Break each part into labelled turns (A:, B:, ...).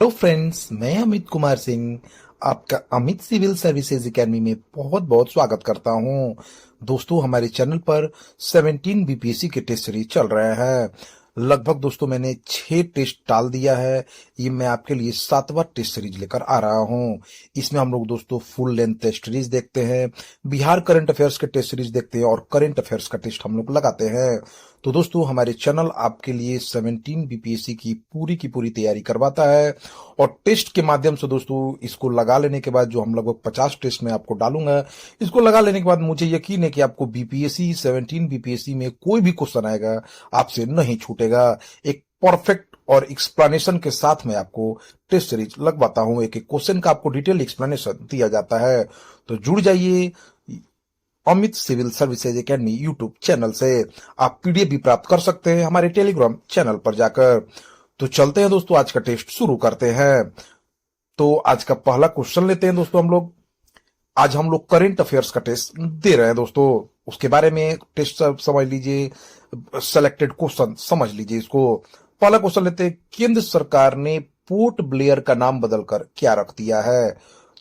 A: Hello friends, मैं अमित कुमार सिंह आपका Amit civil services academy में बहुत बहुत स्वागत करता हूं। दोस्तों, हमारे चैनल पर 17 बीपीएससी के टेस्ट सीरीज चल रहे हैं। लगभग दोस्तों मैंने 6 टेस्ट डाल दिया है। ये मैं आपके लिए 7वां टेस्ट सीरीज लेकर आ रहा हूं। इसमें हम लोग दोस्तों फुल लेंथ टेस्ट सीरीज देखते हैं, बिहार करंट अफेयर्स के टेस्ट सीरीज देखते हैं और करंट अफेयर्स का टेस्ट हम लोग लगाते हैं। तो दोस्तों, हमारे चैनल आपके लिए 17 बीपीएससी की पूरी तैयारी करवाता है। और टेस्ट के माध्यम से दोस्तों इसको लगा लेने के बाद, जो हम लगभग 50 टेस्ट में आपको डालूंगा, इसको लगा लेने के बाद मुझे यकीन है कि आपको बीपीएससी 17 बीपीएससी में कोई भी क्वेश्चन आएगा आपसे नहीं छूटेगा। एक परफेक्ट और एक्सप्लेनेशन के साथ में आपको टेस्ट सीरीज लगवाता हूं। एक एक क्वेश्चन का आपको डिटेल एक्सप्लेनेशन दिया जाता है। तो जुड़ जाइए Amit civil services academy YouTube channel से। आप पीडीएफ भी प्राप्त कर सकते हैं हमारे टेलीग्राम चैनल पर जाकर। तो चलते हैं दोस्तों, आज का टेस्ट शुरू करते हैं। तो आज का पहला क्वेश्चन लेते हैं दोस्तों हम लोग। आज हम लोग करंट अफेयर्स का टेस्ट दे रहे हैं दोस्तों। उसके बारे में टेस्ट समझ लीजिए, सेलेक्टेड क्वेश्चन समझ लीजिए इसको। पहला क्वेश्चन लेते हैं, केंद्र सरकार ने पोर्ट ब्लेयर का नाम बदलकर क्या रख दिया है?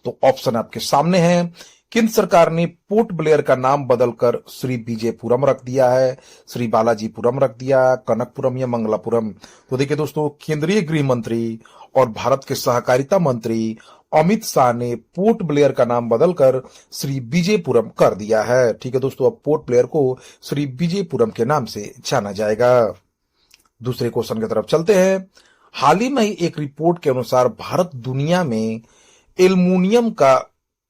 A: तो ऑप्शन आपके सामने है। केंद्र सरकार ने पोर्ट ब्लेयर का नाम बदलकर श्री विजयपुरम रख दिया है, श्री बालाजीपुरम रख दिया, कनकपुरम या मंगलापुरम। तो देखिए दोस्तों, केंद्रीय गृह मंत्री और भारत के सहकारिता मंत्री अमित शाह ने पोर्ट ब्लेयर का नाम बदलकर श्री विजयपुरम कर दिया है। ठीक है दोस्तों, अब पोर्ट ब्लेयर को श्री विजयपुरम के नाम से जाना जाएगा। दूसरे क्वेश्चन की तरफ चलते हैं। हाल ही में एक रिपोर्ट के अनुसार भारत दुनिया में एल्युमिनियम का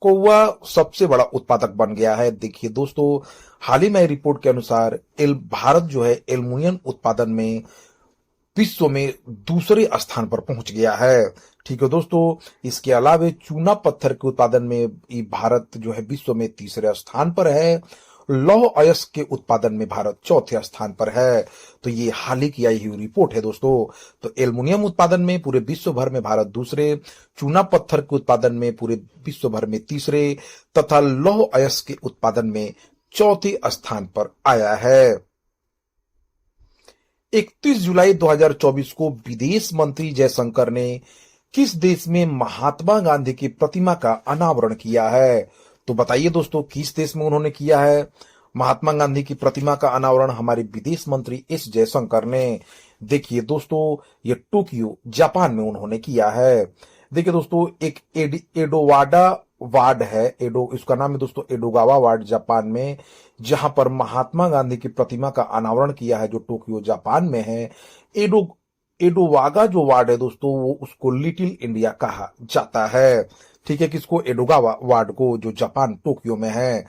A: कौवा सबसे बड़ा उत्पादक बन गया है। देखिए दोस्तों, हाल ही में रिपोर्ट के अनुसार भारत जो है एल्युमिनियम उत्पादन में विश्व में दूसरे स्थान पर पहुंच गया है। ठीक है दोस्तों, इसके अलावा चूना पत्थर के उत्पादन में भारत जो है विश्व में तीसरे स्थान पर है। लौह अयस्क के उत्पादन में भारत चौथे स्थान पर है। तो ये हाल ही की आई हुई रिपोर्ट है दोस्तों। तो एल्युमिनियम उत्पादन में पूरे विश्व भर में भारत दूसरे, चूना पत्थर के उत्पादन में पूरे विश्व भर में तीसरे तथा लौह अयस्क के उत्पादन में चौथे स्थान पर आया है। 31 जुलाई 2024 को विदेश मंत्री जयशंकर ने किस देश में महात्मा गांधी की प्रतिमा का अनावरण किया है? तो बताइए दोस्तों, किस देश में उन्होंने किया है महात्मा गांधी की प्रतिमा का अनावरण? हमारे विदेश मंत्री एस जयशंकर ने। देखिए दोस्तों, ये टोक्यो जापान में उन्होंने किया है। देखिए दोस्तों, एक एडोवाडा वार्ड है, इसका नाम है दोस्तों एडोगावा वार्ड जापान में, जहां पर महात्मा गांधी की प्रतिमा का अनावरण किया है, जो टोक्यो जापान में है। एडोवागा जो वार्ड है दोस्तों, वो उसको लिटिल इंडिया कहा जाता है। ठीक है, किसको? एडोगावा वार्ड को, जो जापान टोक्यो में है।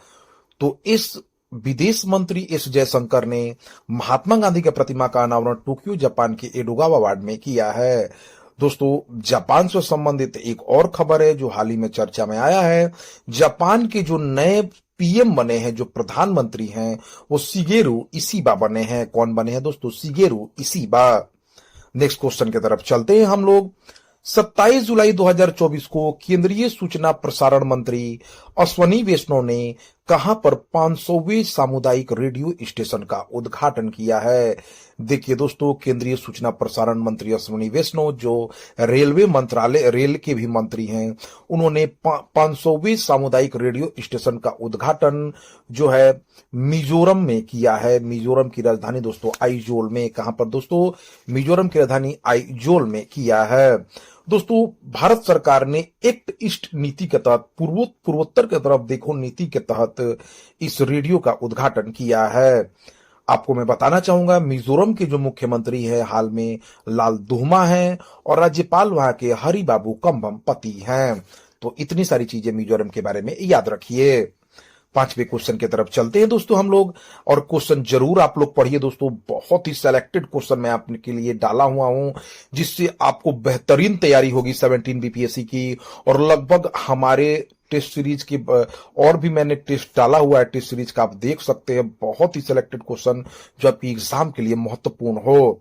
A: तो इस विदेश मंत्री एस जयशंकर ने महात्मा गांधी की प्रतिमा का अनावरण टोक्यो जापान के एडोगावा वार्ड में किया है। दोस्तों, जापान से संबंधित एक और खबर है जो हाल ही में चर्चा में आया है। जापान के जो नए पीएम बने हैं, जो प्रधानमंत्री हैं, वो शिगेरू इशिबा बने हैं। कौन बने हैं दोस्तों? Shigeru Ishiba. नेक्स्ट क्वेश्चन की तरफ चलते हैं हम लोग। 27 जुलाई 2024 को केंद्रीय सूचना प्रसारण मंत्री अश्वनी वैष्णव ने कहां पर 500वें सामुदायिक रेडियो स्टेशन का उद्घाटन किया है? देखिए दोस्तों, केंद्रीय सूचना प्रसारण मंत्री अश्वनी वैष्णव, जो रेलवे मंत्रालय रेल के भी मंत्री हैं, उन्होंने 500वें सामुदायिक रेडियो स्टेशन का उद्घाटन जो है मिजोरम में किया है। मिजोरम की राजधानी दोस्तों आइजोल में। कहां पर दोस्तों? मिजोरम की राजधानी आइजोल में किया है। दोस्तों, भारत सरकार ने एक्ट ईस्ट नीति के तहत, पूर्वोत्तर के तरफ देखो नीति के तहत इस रेडियो का उद्घाटन किया है। आपको मैं बताना चाहूंगा, मिजोरम के जो मुख्यमंत्री है हाल में लाल दुहमा है और राज्यपाल वहां के हरिबाबू कंभमपति हैं। तो इतनी सारी चीजें मिजोरम के बारे में याद रखिए। 5वें क्वेश्चन की तरफ चलते हैं दोस्तों हम लोग। और क्वेश्चन जरूर आप लोग पढ़िए दोस्तों, बहुत ही सिलेक्टेड क्वेश्चन मैं आपके लिए डाला हुआ हूं, जिससे आपको बेहतरीन तैयारी होगी 17 बीपीएससी की। और लगभग हमारे टेस्ट सीरीज की और भी मैंने टेस्ट डाला हुआ है, टेस्ट सीरीज का आप देख सकते हैं। बहुत ही सिलेक्टेड क्वेश्चन जो आपकी एग्जाम के लिए महत्वपूर्ण हो।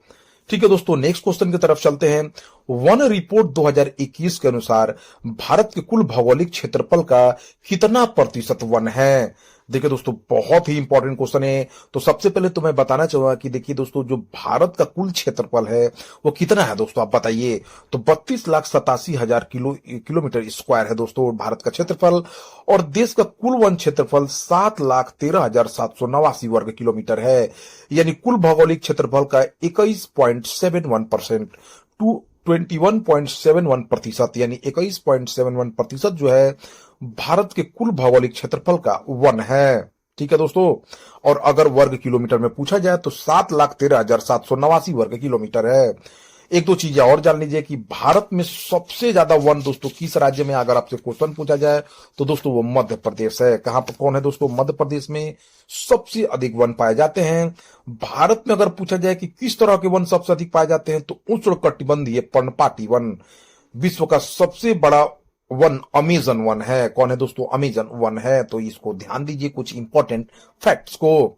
A: ठीक है दोस्तों, नेक्स्ट क्वेश्चन की तरफ चलते हैं। वन रिपोर्ट 2021 के अनुसार भारत के कुल भौगोलिक क्षेत्रफल का कितना प्रतिशत वन है? देखिए दोस्तों, बहुत ही इंपॉर्टेंट क्वेश्चन है। तो सबसे पहले तो मैं बताना चाहूंगा कि देखिए दोस्तों, जो भारत का कुल क्षेत्रफल है वो कितना है दोस्तों, आप बताइए। तो 32,87,000 किलोमीटर स्क्वायर है दोस्तों भारत का क्षेत्रफल। और देश का कुल वन क्षेत्रफल 7,13,789 वर्ग किलोमीटर है। यानी कुल भौगोलिक क्षेत्रफल का 21.71% टू 21.71%, यानी 21.71% जो है भारत के कुल भौगोलिक क्षेत्रफल का वन है। ठीक है दोस्तों। और अगर वर्ग किलोमीटर में पूछा जाए तो 7,13,789 वर्ग किलोमीटर है। एक दो चीजें और जान लीजिए कि भारत में सबसे ज्यादा वन दोस्तों किस राज्य में, अगर आपसे क्वेश्चन पूछा जाए तो दोस्तों वो मध्य प्रदेश है। कहां पर कौन है दोस्तों, मध्य प्रदेश में सबसे अधिक वन पाए जाते हैं। भारत में अगर पूछा जाए कि किस तरह के वन सबसे अधिक पाए जाते हैं तो उष्णकटिबंधीय पर्णपाती वन। विश्व का सबसे बड़ा वन अमेजन वन है। कौन है दोस्तों, अमेजन वन है। तो इसको ध्यान दीजिए कुछ इंपॉर्टेंट फैक्ट्स को।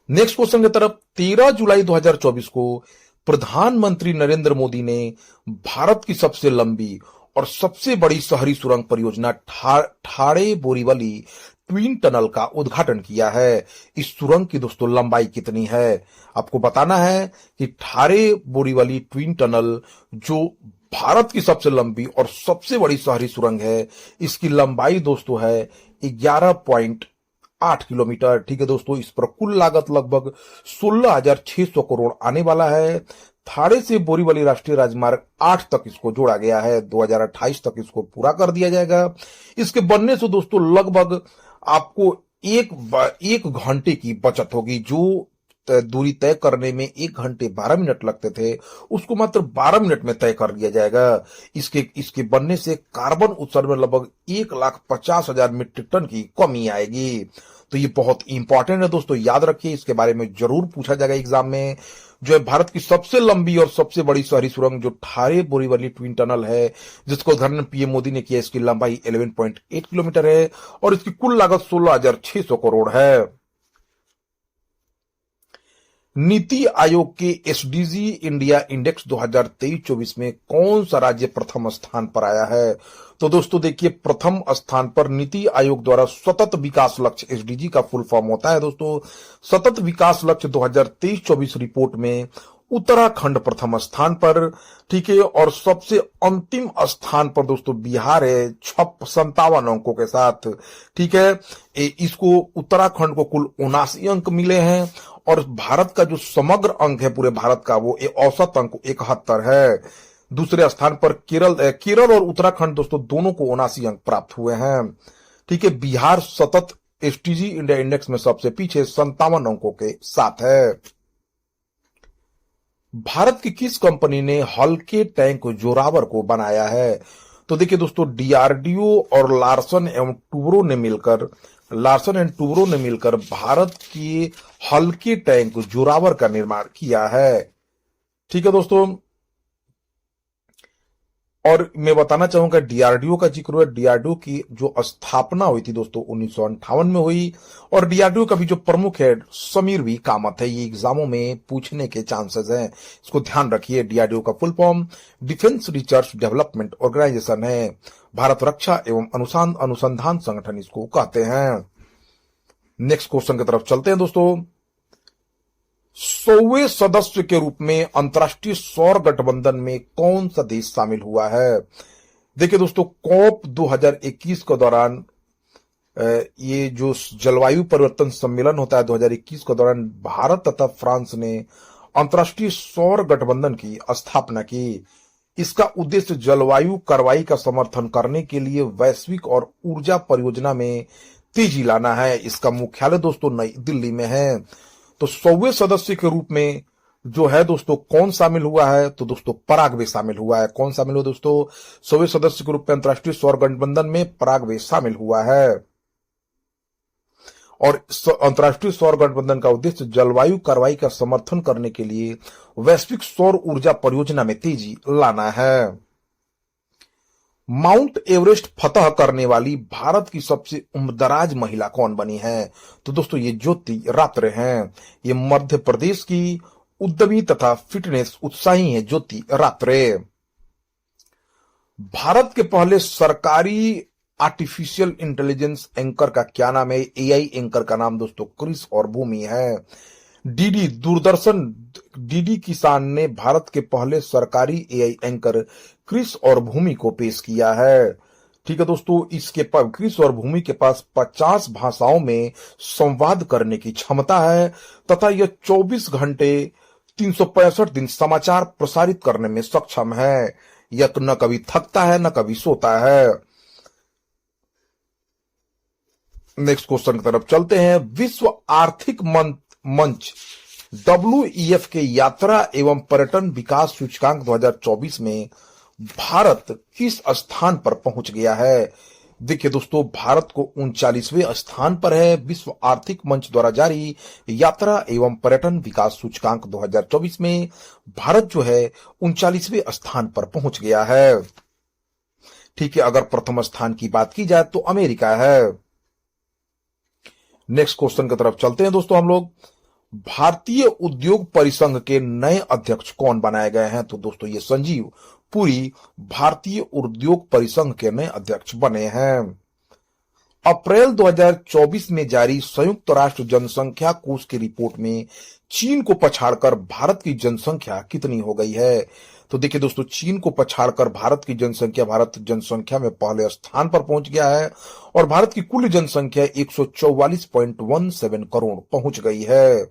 A: नेक्स्ट क्वेश्चन की तरफ। 13 जुलाई 2024 को प्रधानमंत्री नरेंद्र मोदी ने भारत की सबसे लंबी और सबसे बड़ी शहरी सुरंग परियोजना ठाड़े बोरीवली ट्विन टनल का उद्घाटन किया है। इस सुरंग की दोस्तों लंबाई कितनी है, आपको बताना है कि ठाड़े बोरीवली ट्विन टनल जो भारत की सबसे लंबी और सबसे बड़ी शहरी सुरंग है, इसकी लंबाई दोस्तों है 11.8 किलोमीटर। ठीक है दोस्तों। इस पर कुल लागत लगभग 16,600 करोड़ आने वाला है। थाड़े से बोरीवली राष्ट्रीय राजमार्ग 8 तक इसको जोड़ा गया है। 2028 तक इसको पूरा कर दिया जाएगा। इसके बनने से दोस्तों लगभग आपको एक घंटे की बचत होगी। जो दूरी तय करने में 1 घंटे 12 मिनट लगते थे, उसको मात्र 12 मिनट में तय कर दिया जाएगा। इसके बनने से कार्बन उत्सर्जन में लगभग 1,50,000 मीट्रिक टन की कमी आएगी। तो ये बहुत इंपॉर्टेंट है दोस्तों, याद रखिए, इसके बारे में जरूर पूछा जाएगा एग्जाम में। जो है भारत की सबसे लंबी और सबसे बड़ी शहरी सुरंग जो ठाड़े बोरीवली ट्विन टनल है, जिसको उद्घाटन पीएम मोदी ने किया, इसकी लंबाई 11.8 किलोमीटर है और इसकी कुल लागत 16,600 करोड़ है। नीति आयोग के एसडीजी इंडिया इंडेक्स 2023-24 में कौन सा राज्य प्रथम स्थान पर आया है? तो दोस्तों देखिए, प्रथम स्थान पर नीति आयोग द्वारा सतत विकास लक्ष्य, एसडीजी का फुल फॉर्म होता है दोस्तों सतत विकास लक्ष्य 2023-24 रिपोर्ट में उत्तराखंड प्रथम स्थान पर। ठीक है। और सबसे अंतिम स्थान पर दोस्तों बिहार है 57 अंकों के साथ। ठीक है। इसको उत्तराखंड को कुल 79 अंक मिले हैं और भारत का जो समग्र अंक है पूरे भारत का वो औसत अंक 71 है। दूसरे स्थान पर केरल और उत्तराखंड दोस्तों दोनों को 79 अंक प्राप्त हुए हैं। ठीक है। बिहार सतत एसटीजी इंडिया इंडेक्स में सबसे पीछे 57 अंकों के साथ है। भारत की किस कंपनी ने हल्के टैंक जोरावर को बनाया है? तो देखिए दोस्तों, डीआरडीओ और लार्सन एंड टूब्रो ने मिलकर भारत की हल्के टैंक जोरावर का निर्माण किया है। ठीक है दोस्तों। और मैं बताना चाहूंगा डीआरडीओ का जिक्र हुआ। डीआरडीओ की जो स्थापना हुई थी दोस्तों 1958 में हुई। और डीआरडीओ का भी जो प्रमुख है समीर वी कामत है। ये एग्जामों में पूछने के चांसेस हैं, इसको ध्यान रखिए। डीआरडीओ का full form defence research development organisation है। भारत रक्षा एवं अनुसंधान संगठन इसको कहते हैं। नेक्स्ट क्वेश्चन की तरफ चलते हैं दोस्तों। 100वें सदस्य के रूप में अंतर्राष्ट्रीय सौर गठबंधन में कौन सा देश शामिल हुआ है? देखिए दोस्तों, कॉप 2021 के दौरान ये जो जलवायु परिवर्तन सम्मेलन होता है 2021 के दौरान भारत तथा फ्रांस ने अंतर्राष्ट्रीय सौर गठबंधन की स्थापना की। इसका उद्देश्य जलवायु कार्रवाई का समर्थन करने के लिए वैश्विक और ऊर्जा परियोजना में तेजी लाना है। इसका मुख्यालय दोस्तों नई दिल्ली में है। तो 100वें सदस्य के रूप में जो है दोस्तों कौन शामिल हुआ है? तो दोस्तों पराग्वे शामिल हुआ है। कौन शामिल हुआ दोस्तों? 100वें सदस्य के रूप में अंतर्राष्ट्रीय सौर गठबंधन में पराग्वे शामिल हुआ है। और अंतर्राष्ट्रीय सौर गठबंधन का उद्देश्य जलवायु कार्रवाई का समर्थन करने के लिए वैश्विक सौर ऊर्जा परियोजना में तेजी लाना है। माउंट एवरेस्ट फतह करने वाली भारत की सबसे उम्रदराज महिला कौन बनी है? तो दोस्तों ये ज्योति रात्रे हैं। ये मध्य प्रदेश की उद्यमी तथा फिटनेस उत्साही है ज्योति रात्रे। भारत के पहले सरकारी आर्टिफिशियल इंटेलिजेंस एंकर का क्या नाम है? एआई एंकर का नाम दोस्तों क्रिस और भूमि है। डीडी किसान ने भारत के पहले सरकारी एआई एंकर क्रिस और भूमि को पेश किया है। ठीक है दोस्तों, इसके पास क्रिस और भूमि के पास 50 भाषाओं में संवाद करने की क्षमता है तथा यह 24 घंटे 365 दिन समाचार प्रसारित करने में सक्षम है। यह न कभी थकता है न कभी सोता है। नेक्स्ट क्वेश्चन की तरफ चलते हैं। विश्व आर्थिक मंच WEF के यात्रा एवं पर्यटन विकास सूचकांक 2024 में भारत किस स्थान पर पहुंच गया है? देखिए दोस्तों, भारत को 39वें स्थान पर है। विश्व आर्थिक मंच द्वारा जारी यात्रा एवं पर्यटन विकास सूचकांक 2024 में भारत जो है 39वें स्थान पर पहुंच गया है। ठीक है, अगर प्रथम स्थान की बात की जाए तो अमेरिका है। नेक्स्ट क्वेश्चन की तरफ चलते हैं दोस्तों हम लोग। भारतीय उद्योग परिसंघ के नए अध्यक्ष कौन बनाए गए हैं? तो दोस्तों ये संजीव पुरी भारतीय उद्योग परिसंघ के नए अध्यक्ष बने हैं। अप्रैल 2024 में जारी संयुक्त राष्ट्र जनसंख्या कोष की रिपोर्ट में चीन को पछाड़कर भारत की जनसंख्या कितनी हो गई है? तो देखिए दोस्तों, चीन को पछाड़कर भारत जनसंख्या में पहले स्थान पर पहुंच गया है और भारत की कुल जनसंख्या 144.17 करोड़ पहुंच गई है।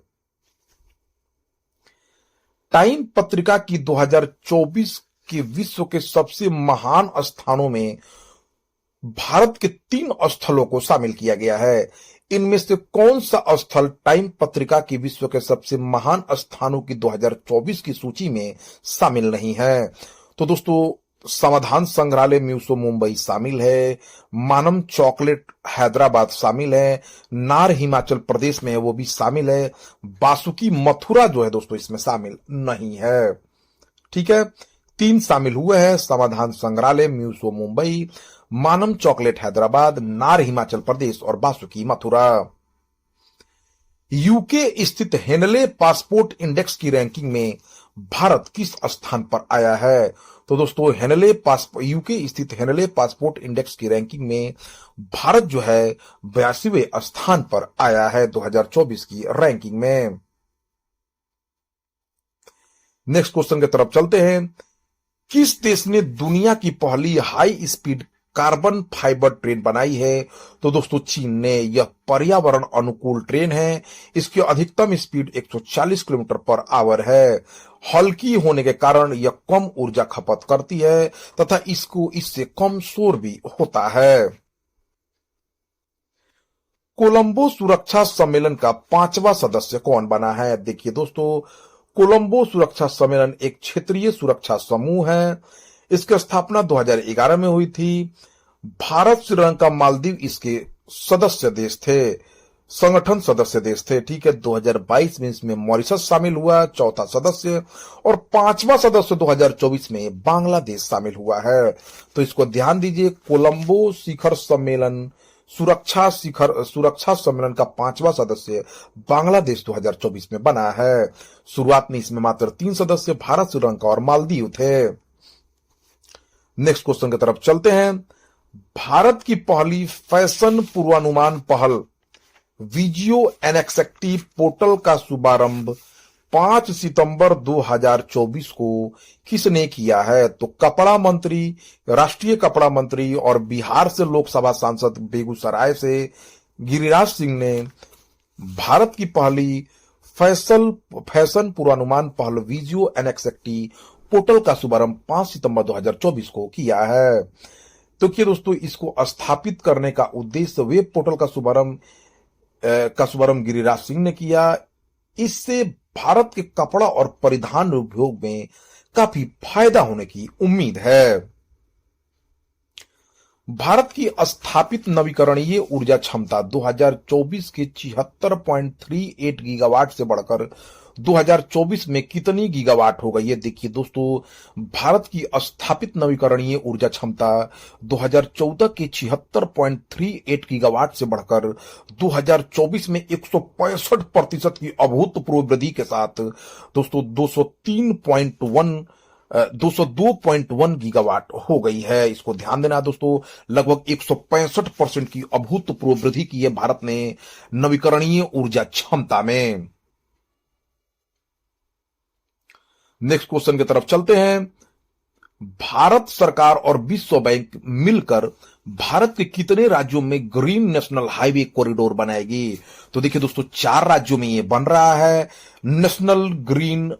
A: टाइम पत्रिका की 2024 के विश्व के सबसे महान स्थानों में भारत के 3 स्थलों को शामिल किया गया है। इनमें से कौन सा स्थल टाइम पत्रिका की विश्व के सबसे महान स्थानों की 2024 की सूची में शामिल नहीं है? तो दोस्तों, समाधान संग्रहालय म्यूजियम मुंबई शामिल है, मानम चॉकलेट हैदराबाद शामिल है, नार हिमाचल प्रदेश में है वो भी शामिल है, बासुकी मथुरा जो है दोस्तों इसमें शामिल नहीं है। ठीक है, 3 शामिल हुए हैं, समाधान संग्रहालय म्यूजियम मुंबई, मानम चॉकलेट हैदराबाद, नार हिमाचल प्रदेश और बासुकी मथुरा। यूके स्थित हेनले पासपोर्ट इंडेक्स की रैंकिंग में भारत किस स्थान पर आया है? तो दोस्तों, यूके स्थित हेनले पासपोर्ट इंडेक्स की रैंकिंग में भारत जो है 82वें स्थान पर आया है 2024 की रैंकिंग में। नेक्स्ट क्वेश्चन की तरफ चलते हैं। किस देश ने दुनिया की पहली high speed carbon fibre train बनाई है? तो दोस्तों, चीन ने। यह पर्यावरण अनुकूल ट्रेन है। इसकी अधिकतम स्पीड 140 किलोमीटर पर आवर है। हल्की होने के कारण यह कम ऊर्जा खपत करती है तथा इससे कम शोर भी होता है। कोलंबो सुरक्षा सम्मेलन का 5वां सदस्य कौन बना है? देखिए दोस्तों, कोलंबो सुरक्षा सम्मेलन एक क्षेत्रीय सुरक्षा समूह है। इसकी स्थापना 2011 में हुई थी। भारत, श्रीलंका, मालदीव इसके संगठन सदस्य देश थे। ठीक है, 2022 में इसमें मॉरिशस शामिल हुआ, 4था सदस्य, और 5वां सदस्य 2024 में बांग्लादेश शामिल हुआ है। तो इसको ध्यान दीजिए, कोलंबो शिखर सम्मेलन सुरक्षा सम्मेलन का 5वां सदस्य बांग्लादेश 2024 में बना है। शुरुआत में इसमें मात्र 3 सदस्य भारत, श्रीलंका और मालदीव थे। नेक्स्ट क्वेश्चन की तरफ चलते हैं। भारत की पहली फैशन पूर्वानुमान पहल विजियो एनएक्सटी पोर्टल का शुभारंभ 5 सितंबर 2024 को किसने किया है? तो कपड़ा मंत्री, राष्ट्रीय कपड़ा मंत्री और बिहार से लोकसभा सांसद बेगूसराय से गिरिराज सिंह ने भारत की पहली फैशन पूर्वानुमान पहल विजियो एनएक्सटी पोर्टल का शुभारंभ 5 सितंबर 2024 को किया है। तो क्या दोस्तों, इसको स्थापित करने का उद्देश्य वेब पोर्टल का शुभारंभ गिरिराज सिंह ने किया। इससे भारत के कपड़ा और परिधान उद्योग में काफी फायदा होने की उम्मीद है। भारत की स्थापित नवीकरणीय ऊर्जा क्षमता 2024 के 76.38 गीगावाट से बढ़कर 2024 में कितनी गीगावाट हो गई है? देखिए दोस्तों, भारत की स्थापित नवीकरणीय ऊर्जा क्षमता 2014 के 76.38 गीगावाट से बढ़कर 2024 में 165% की अभूतपूर्व वृद्धि के साथ दोस्तों 203.1 202.1 गीगावाट हो गई है। इसको ध्यान देना दोस्तों, लगभग 165% की अभूतपूर्व वृद्धि की है भारत ने नवीकरणीय ऊर्जा क्षमता में। नेक्स्ट क्वेश्चन की तरफ चलते हैं। भारत सरकार और विश्व बैंक मिलकर भारत के कितने राज्यों में ग्रीन नेशनल हाईवे कॉरिडोर बनाएगी? तो देखिए दोस्तों, 4 राज्यों में यह बन रहा है national green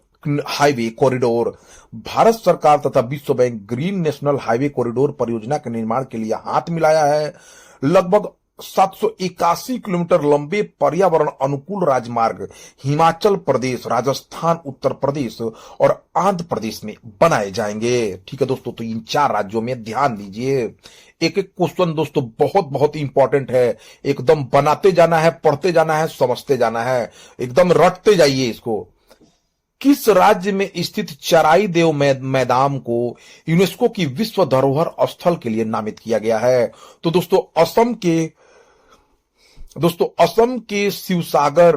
A: highway corridor. Bharat सरकार तथा विश्व bank green national highway corridor परियोजना के निर्माण के लिए हाथ मिलाया है। लगभग 781 किलोमीटर लंबे पर्यावरण अनुकूल राजमार्ग हिमाचल प्रदेश, राजस्थान, उत्तर प्रदेश और आंध्र प्रदेश में बनाए जाएंगे। ठीक है दोस्तों, तो इन 4 राज्यों में ध्यान दीजिए। एक एक क्वेश्चन दोस्तों बहुत बहुत इंपॉर्टेंट है। एकदम बनाते जाना है, पढ़ते जाना है, समझते जाना है, एकदम रटते जाइए इसको। किस राज्य में स्थित चराई देव मैदान को यूनेस्को की विश्व धरोहर स्थल के लिए नामित किया गया है? तो दोस्तों असम के शिवसागर,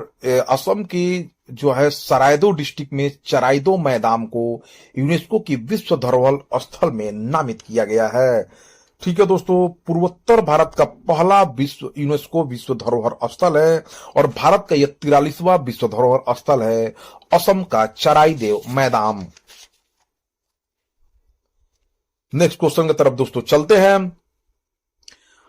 A: असम के जो है सरायदो डिस्ट्रिक्ट में चराईदो मैदान को यूनेस्को की विश्व धरोहर स्थल में नामित किया गया है। ठीक है दोस्तों, पूर्वोत्तर भारत का पहला यूनेस्को विश्व धरोहर स्थल है और भारत का यह 43वां विश्व धरोहर स्थल है, असम का चराईदेव मैदान। नेक्स्ट क्वेश्चन की तरफ दोस्तों चलते हैं।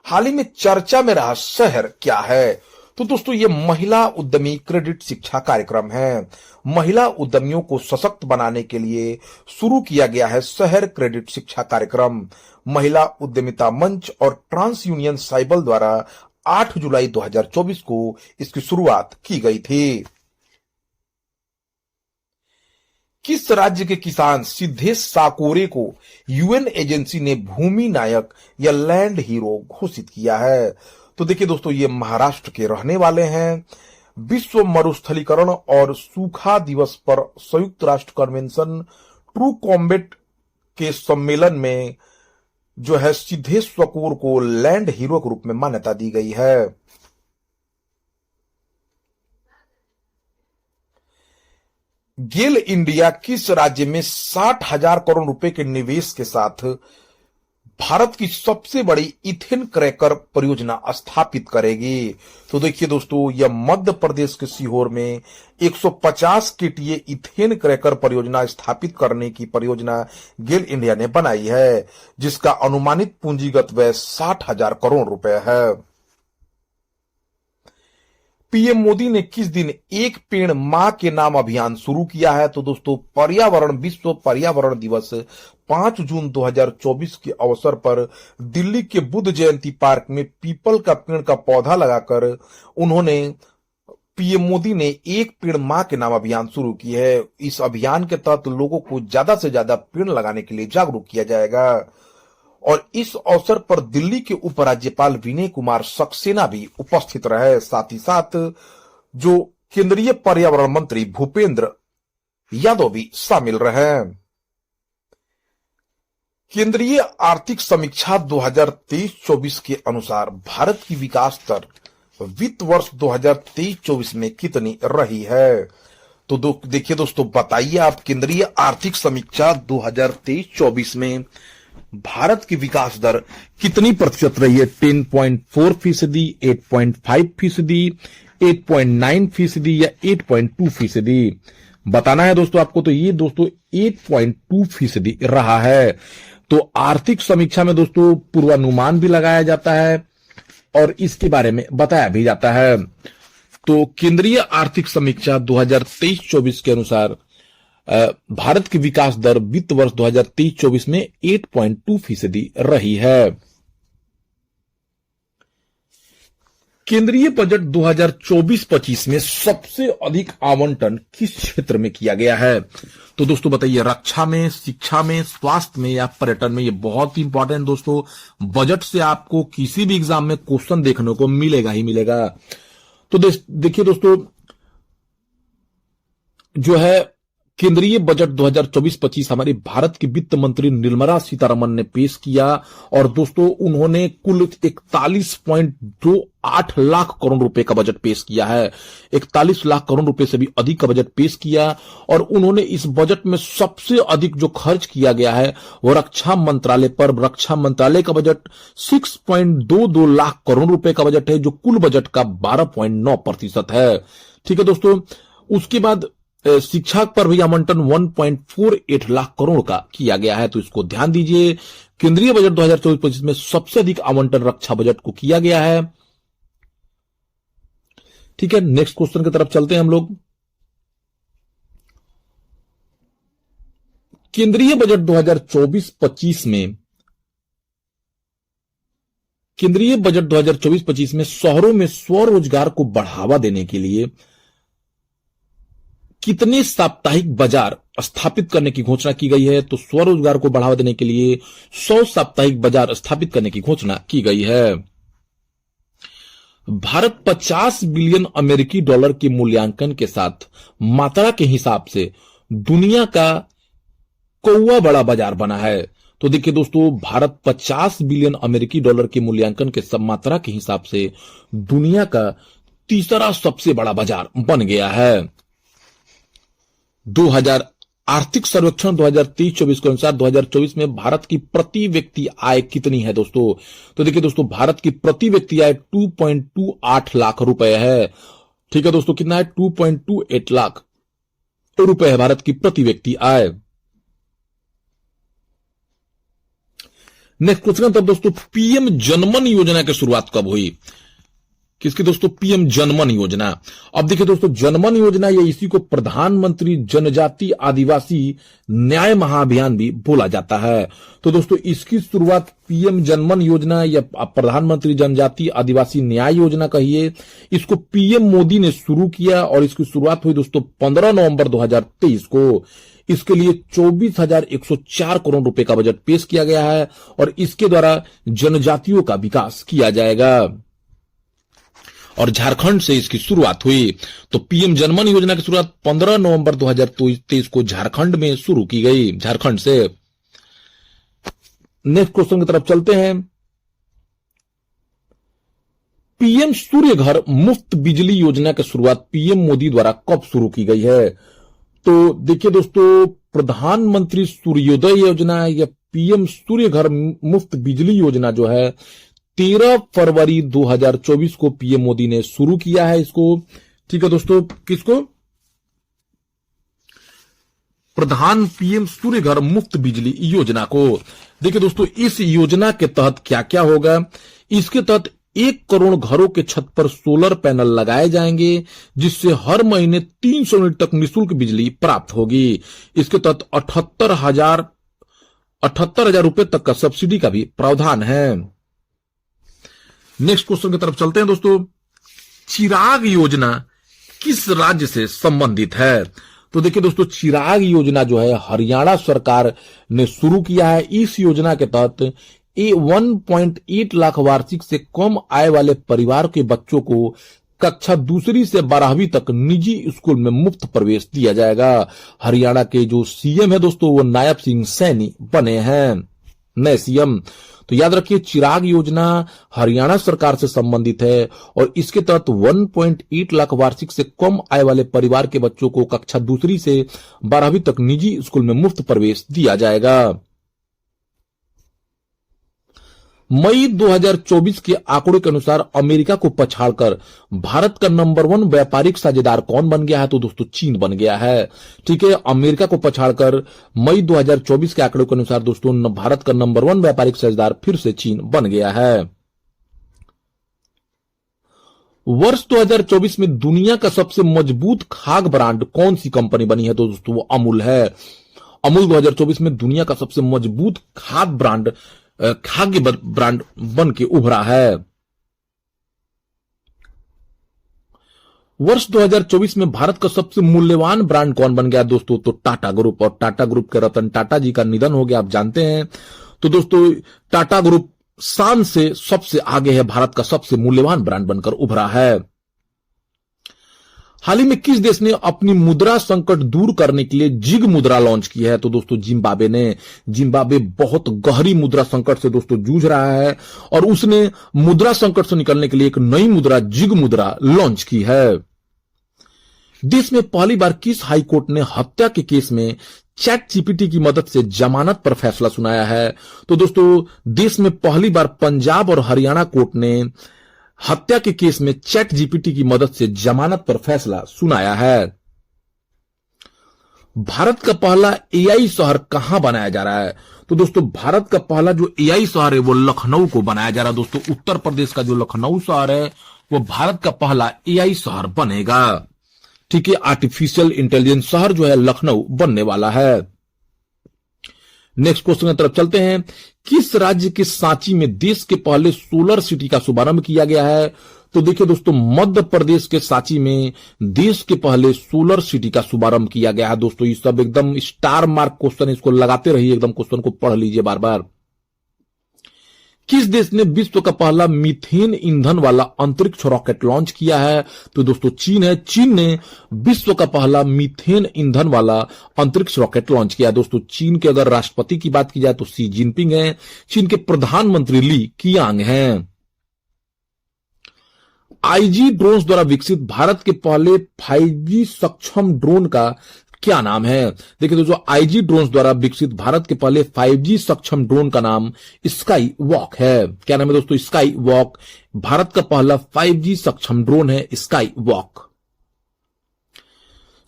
A: हाल ही में चर्चा में रहा शहर क्या है? तो दोस्तों ये महिला उद्यमी क्रेडिट शिक्षा कार्यक्रम है। महिला उद्यमियों को सशक्त बनाने के लिए शुरू किया गया है शहर क्रेडिट शिक्षा कार्यक्रम। महिला उद्यमिता मंच और ट्रांस यूनियन साइबल द्वारा 8 जुलाई 2024 को इसकी शुरुआत की गई थी। किस राज्य के किसान सिद्धेश साकोरे को यूएन एजेंसी ने भूमि नायक या लैंड हीरो घोषित किया है? तो देखिए दोस्तों, ये महाराष्ट्र के रहने वाले हैं। विश्व मरुस्थलीकरण और सूखा दिवस पर संयुक्त राष्ट्र कन्वेंशन ट्रू कॉम्बेट के सम्मेलन में जो है सिद्धेश साकोरे को लैंड हीरो के रूप में मान्यता दी गई है। गेल इंडिया किस राज्य में 60,000 करोड़ रुपए के निवेश के साथ भारत की सबसे बड़ी इथेन क्रैकर परियोजना स्थापित करेगी? तो देखिए दोस्तों, यह मध्य प्रदेश के सीहोर में 150 केटीए इथेन क्रैकर परियोजना स्थापित करने की परियोजना गेल इंडिया ने बनाई है, जिसका अनुमानित पूंजीगत व्यय 60,000 करोड़ रुपए है। पीएम मोदी ने किस दिन एक पेड़ मां के नाम अभियान शुरू किया है? तो दोस्तों, विश्व पर्यावरण दिवस 5 जून 2024 के अवसर पर दिल्ली के बुद्ध जयंती पार्क में पीपल का पेड़ का पौधा लगाकर पीएम मोदी ने एक पेड़ मां के नाम अभियान शुरू की है। इस अभियान के तहत लोगों को ज्यादा से ज्यादा पेड़ लगाने के लिए जागरूक किया जाएगा। और इस अवसर पर दिल्ली के उपराज्यपाल विनय कुमार सक्सेना भी उपस्थित रहे। साथ ही साथ जो केंद्रीय पर्यावरण मंत्री भूपेंद्र यादव भी शामिल रहे। केंद्रीय आर्थिक समीक्षा 2023-24 के अनुसार भारत की विकास दर वित्त वर्ष 2023-24 में कितनी रही है? तो देखिए दोस्तों, बताइए आप, केंद्रीय आर्थिक समीक्षा 2023-24 में भारत की विकास दर कितनी प्रतिशत रही है? 10.4%, 8.5%, 8.9% या 8.2%? बताना है दोस्तों आपको। तो ये दोस्तों 8.2% रहा है। तो आर्थिक समीक्षा में दोस्तों पूर्वानुमान भी लगाया जाता है और इसके बारे में बताया भी जाता है। तो केंद्रीय आर्थिक समीक्षा 2023-24 के अनुसार भारत की विकास दर वित्त वर्ष 2023-24 में 8.2% रही है। केंद्रीय बजट 2024-25 में सबसे अधिक आवंटन किस क्षेत्र में किया गया है? तो दोस्तों बताइए, रक्षा में, शिक्षा में, स्वास्थ्य में या पर्यटन में? ये बहुत ही इंपॉर्टेंट दोस्तों, बजट से आपको किसी भी एग्जाम में क्वेश्चन देखने को मिलेगा ही मिलेगा। तो देखिए दोस्तों, जो है
B: केंद्रीय बजट 2024-25 हमारी भारत की वित्त मंत्री निर्मला सीतारमण ने पेश किया और दोस्तों उन्होंने कुल 41.28 लाख करोड़ रुपए का बजट पेश किया है। 41 लाख करोड़ रुपए से भी अधिक का बजट पेश किया और उन्होंने इस बजट में सबसे अधिक जो खर्च किया गया है वो रक्षा मंत्रालय पर। रक्षा मंत्रालय का बजट 6.22 लाख करोड़ रुपए का बजट है जो कुल बजट का 12.9% है। ठीक है दोस्तों, उसके बाद शिक्षा पर भी आवंटन 1.48 लाख करोड़ का किया गया है, तो इसको ध्यान दीजिए। केंद्रीय बजट 2024-25 में सबसे अधिक आवंटन रक्षा बजट को किया गया है। ठीक है, नेक्स्ट क्वेश्चन की तरफ चलते हैं हम लोग। केंद्रीय बजट 2024-25 में शहरों में स्वरोजगार को बढ़ावा देने के लिए कितने साप्ताहिक बाजार स्थापित करने की घोषणा की गई है? तो स्वरोजगार को बढ़ावा देने के लिए 100 साप्ताहिक बाजार स्थापित करने की घोषणा की गई है। भारत 50 बिलियन अमेरिकी डॉलर के मूल्यांकन के साथ मात्रा के हिसाब से दुनिया का कौवा बड़ा बाजार बना है। तो देखिए दोस्तों, भारत 50 बिलियन अमेरिकी डॉलर के मूल्यांकन के मात्रा के हिसाब से दुनिया का तीसरा सबसे बड़ा बाजार बन गया है। 2000 आर्थिक सर्वेक्षण 2023-24 के अनुसार 2024 में भारत की प्रति व्यक्ति आय कितनी है दोस्तों? तो देखिए दोस्तों, भारत की प्रति व्यक्ति आय 2.28 लाख रुपए है। ठीक है दोस्तों, कितना है? 2.28 लाख रुपए है भारत की प्रति व्यक्ति आय। नेक्स्ट क्वेश्चन तब दोस्तों, पीएम जनमन योजना की शुरुआत कब हुई? किसकी दोस्तों? पीएम जनमन योजना। अब देखिए दोस्तों, जनमन योजना ये इसी को प्रधानमंत्री जनजाति आदिवासी न्याय महाअभियान भी बोला जाता है। तो दोस्तों, इसकी शुरुआत पीएम जनमन योजना या प्रधानमंत्री जनजाति आदिवासी न्याय योजना कहिए, इसको पीएम मोदी ने शुरू किया और इसकी शुरुआत हुई दोस्तों 15 नवंबर 2023 को। इसके लिए 24,104 करोड़ रुपए का बजट पेश किया गया है और इसके द्वारा जनजातियों का विकास किया जाएगा और झारखंड से इसकी शुरुआत हुई। तो पीएम जनमन योजना की शुरुआत 15 नवंबर 2023 को झारखंड में शुरू की गई, झारखंड से। नेक्स्ट क्वेश्चन की तरफ चलते हैं। पीएम सूर्य घर मुफ्त बिजली योजना की शुरुआत पीएम मोदी द्वारा कब शुरू की गई है? तो देखिए दोस्तों, प्रधानमंत्री सूर्योदय योजना या पीएम सूर्य घर मुफ्त बिजली योजना जो है 13 फरवरी 2024 को पीएम मोदी ने शुरू किया है इसको। ठीक है दोस्तों, किसको? पीएम सूर्य घर मुफ्त बिजली योजना को। देखिए दोस्तों, इस योजना के तहत क्या क्या होगा? इसके तहत 1 करोड़ घरों के छत पर सोलर पैनल लगाए जाएंगे जिससे हर महीने 300 यूनिट तक निःशुल्क बिजली प्राप्त होगी। इसके तहत 78,000 रुपए तक का सब्सिडी का भी प्रावधान है। नेक्स्ट क्वेश्चन की तरफ चलते हैं दोस्तों। चिराग योजना किस राज्य से संबंधित है? तो देखिए दोस्तों, चिराग योजना जो है हरियाणा सरकार ने शुरू किया है। इस योजना के तहत 1.8 लाख वार्षिक से कम आय वाले परिवार के बच्चों को कक्षा 2 से 12वीं तक निजी स्कूल में मुफ्त प्रवेश दिया जाएगा। हरियाणा के जो सीएम है दोस्तों वो नायब सिंह सैनी बने हैं, नए सीएम। तो याद रखिए, चिराग योजना हरियाणा सरकार से संबंधित है और इसके तहत 1.8 लाख वार्षिक से कम आय वाले परिवार के बच्चों को कक्षा 2 से 12वीं तक निजी स्कूल में मुफ्त प्रवेश दिया जाएगा। मई 2024 के आंकड़ों के अनुसार अमेरिका को पछाड़कर भारत का नंबर 1 व्यापारिक साझेदार कौन बन गया है? तो दोस्तों, चीन बन गया है। ठीक है, अमेरिका को पछाड़कर मई 2024 के आंकड़ों के अनुसार दोस्तों भारत का नंबर 1 व्यापारिक साझेदार फिर से चीन बन गया है। वर्ष 2024 में दुनिया का सबसे मजबूत खाद्य ब्रांड कौन सी कंपनी बनी है? तो दोस्तों वो अमूल है। अमूल 2024 में दुनिया का सबसे मजबूत खाद्य ब्रांड बन के उभरा है। वर्ष 2024 में भारत का सबसे मूल्यवान ब्रांड कौन बन गया दोस्तों? तो टाटा ग्रुप। और टाटा ग्रुप के रतन टाटा जी का निधन हो गया, आप जानते हैं। तो दोस्तों, टाटा ग्रुप शान से सबसे आगे है, भारत का सबसे मूल्यवान ब्रांड बनकर उभरा है। हाल ही में किस देश ने अपनी मुद्रा संकट दूर करने के लिए जिग मुद्रा लॉन्च की है? तो दोस्तों जिम्बाब्वे ने। जिम्बाब्वे बहुत गहरी मुद्रा संकट से दोस्तों जूझ रहा है और उसने मुद्रा संकट से निकलने के लिए एक नई मुद्रा जिग मुद्रा लॉन्च की है। देश में पहली बार किस हाई कोर्ट ने हत्या के केस में चैट जीपीटी की मदद से जमानत पर फैसला सुनाया है? तो दोस्तों देश में पहली बार पंजाब और हरियाणा कोर्ट ने हत्या के केस में चैट जीपीटी की मदद से जमानत पर फैसला सुनाया है। भारत का पहला एआई शहर कहां बनाया जा रहा है? तो दोस्तों भारत का पहला जो एआई शहर है वो लखनऊ को बनाया जा रहा है। दोस्तों उत्तर प्रदेश का जो लखनऊ शहर है वो भारत का पहला एआई शहर बनेगा। ठीक है, आर्टिफिशियल इंटेलिजेंस शहर जो है लखनऊ बनने वाला है। नेक्स्ट क्वेश्चन की तरफ चलते हैं। किस राज्य के सांची में देश के पहले सोलर सिटी का शुभारंभ किया गया है? तो देखिए दोस्तों मध्य प्रदेश के सांची में देश के पहले सोलर सिटी का शुभारंभ किया गया है। दोस्तों ये सब एकदम स्टार मार्क क्वेश्चन, इसको लगाते रहिए, एकदम क्वेश्चन को पढ़ लीजिए बार बार। किस देश ने विश्व का पहला मीथेन ईंधन वाला अंतरिक्ष रॉकेट लॉन्च किया है? तो दोस्तों चीन है। चीन ने विश्व का पहला मीथेन ईंधन वाला अंतरिक्ष रॉकेट लॉन्च किया है। दोस्तों चीन के अगर राष्ट्रपति की बात की जाए तो शी जिनपिंग है। चीन के प्रधानमंत्री ली कियांग हैं। आईजी ड्रोन्स द्वारा विकसित भारत के पहले 5G सक्षम ड्रोन का क्या नाम है? देखिए दोस्तों आईजी ड्रोन्स द्वारा विकसित भारत के पहले 5G सक्षम ड्रोन का नाम स्काई वॉक है। क्या नाम है दोस्तों? Sky walk. भारत का पहला 5G सक्षम ड्रोन है स्काई वॉक।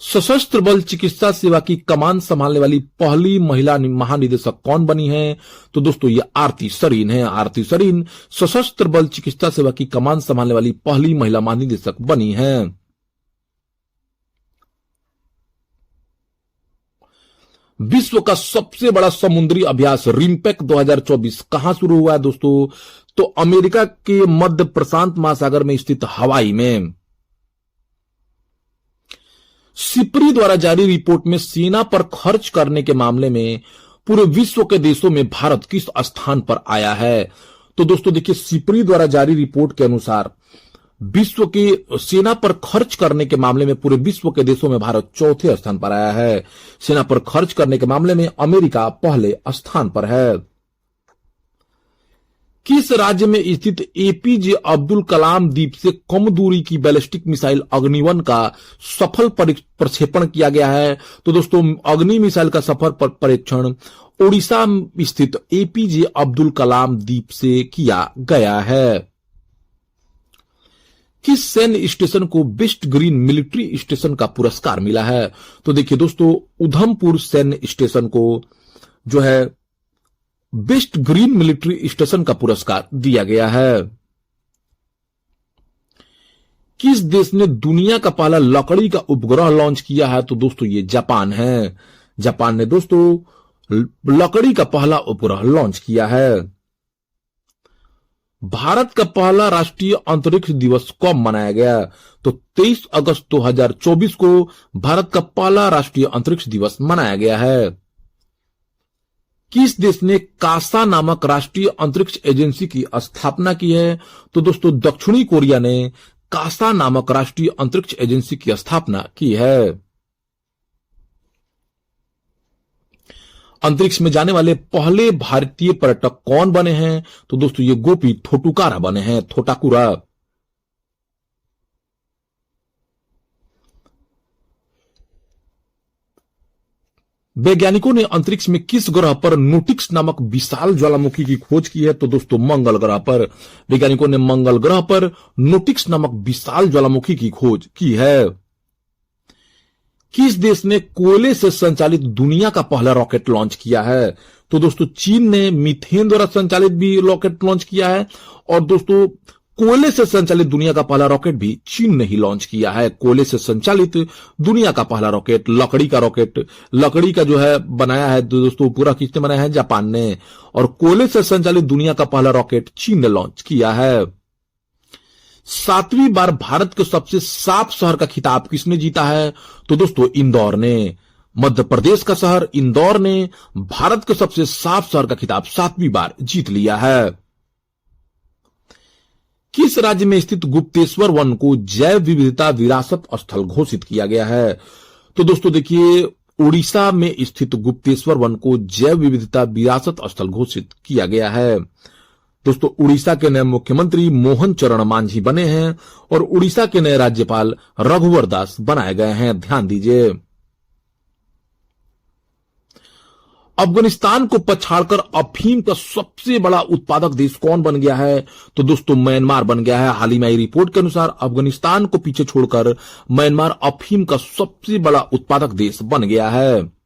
B: सशस्त्र बल चिकित्सा सेवा की कमान संभालने वाली पहली महिला महानिदेशक कौन बनी है? तो दोस्तों ये आरती सरीन है। आरती सरीन सशस्त्र बल चिकित्सा सेवा की कमान संभालने वाली पहली महिला महानिदेशक बनी है। विश्व का सबसे बड़ा समुद्री अभ्यास रिम्पेक 2024 कहां शुरू हुआ है दोस्तों? तो अमेरिका के मध्य प्रशांत महासागर में स्थित हवाई में। सिप्री द्वारा जारी रिपोर्ट में सेना पर खर्च करने के मामले में पूरे विश्व के देशों में भारत किस स्थान पर आया है? तो दोस्तों देखिए सिप्री द्वारा जारी रिपोर्ट के अनुसार विश्व की सेना पर खर्च करने के मामले में पूरे विश्व के देशों में भारत चौथे स्थान पर आया है। सेना पर खर्च करने के मामले में अमेरिका पहले स्थान पर है। किस राज्य में स्थित एपीजे अब्दुल कलाम द्वीप से कम दूरी की बैलिस्टिक मिसाइल अग्नि-1 का सफल प्रक्षेपण किया गया है? तो दोस्तों अग्नि मिसाइल का सफल परीक्षण ओडिशा स्थित एपीजे अब्दुल कलाम द्वीप से किया गया है। किस सैन्य स्टेशन को बेस्ट ग्रीन मिलिट्री स्टेशन का पुरस्कार मिला है? तो देखिए दोस्तों उधमपुर सैन्य स्टेशन को जो है बेस्ट ग्रीन मिलिट्री स्टेशन का पुरस्कार दिया गया है। किस देश ने दुनिया का पहला लकड़ी का उपग्रह लॉन्च किया है? तो दोस्तों ये जापान है। जापान ने दोस्तों लकड़ी का पहला उपग्रह लॉन्च किया है। भारत का पहला राष्ट्रीय अंतरिक्ष दिवस कब मनाया गया? तो 23 अगस्त 2024 को भारत का पहला राष्ट्रीय अंतरिक्ष दिवस मनाया गया है। किस देश ने कासा नामक राष्ट्रीय अंतरिक्ष एजेंसी की स्थापना की है? तो दोस्तों दक्षिणी कोरिया ने कासा नामक राष्ट्रीय अंतरिक्ष एजेंसी की स्थापना की है। अंतरिक्ष में जाने वाले पहले भारतीय पर्यटक कौन बने हैं? तो दोस्तों ये गोपी थोटुकारा बने हैं। थोटाकुरा। वैज्ञानिकों ने अंतरिक्ष में किस ग्रह पर नोटिक्स नामक विशाल ज्वालामुखी की खोज की है? तो दोस्तों मंगल ग्रह पर। वैज्ञानिकों ने मंगल ग्रह पर नोटिक्स नामक विशाल ज्वालामुखी की खोज की है। किस देश ने कोयले से संचालित दुनिया का पहला रॉकेट लॉन्च किया है? तो दोस्तों चीन ने मीथेन द्वारा संचालित भी रॉकेट लॉन्च किया है और दोस्तों कोयले से संचालित दुनिया का पहला रॉकेट भी चीन ने ही लॉन्च किया है। कोयले से संचालित दुनिया का पहला रॉकेट, लकड़ी का रॉकेट, लकड़ी का जो है बनाया है दोस्तों पूरा किसने बनाया है? जापान ने। और कोयले से संचालित दुनिया का पहला रॉकेट चीन ने लॉन्च किया है। 7वीं बार भारत के सबसे साफ शहर का खिताब किसने जीता है? तो दोस्तों इंदौर ने। मध्य प्रदेश का शहर इंदौर ने भारत के सबसे साफ शहर का खिताब 7वीं बार जीत लिया है। किस राज्य में स्थित गुप्तेश्वर वन को जैव विविधता विरासत स्थल घोषित किया गया है? तो दोस्तों देखिए, उड़ीसा में स्थित गुप्तेश्वर वन को जैव विविधता विरासत स्थल घोषित किया गया है। दोस्तों, उड़ीसा के नए मुख्यमंत्री मोहन चरण मांझी बने हैं और उड़ीसा के नए राज्यपाल रघुवर दास बनाए गए हैं। ध्यान दीजिए। अफगानिस्तान को पछाड़कर अफीम का सबसे बड़ा उत्पादक देश कौन बन गया है? तो दोस्तों, म्यांमार बन गया है। हाल ही में आई रिपोर्ट के अनुसार अफगानिस्तान को पीछे छोड़कर म्यांमार अफीम का सबसे बड़ा उत्पादक देश बन गया है।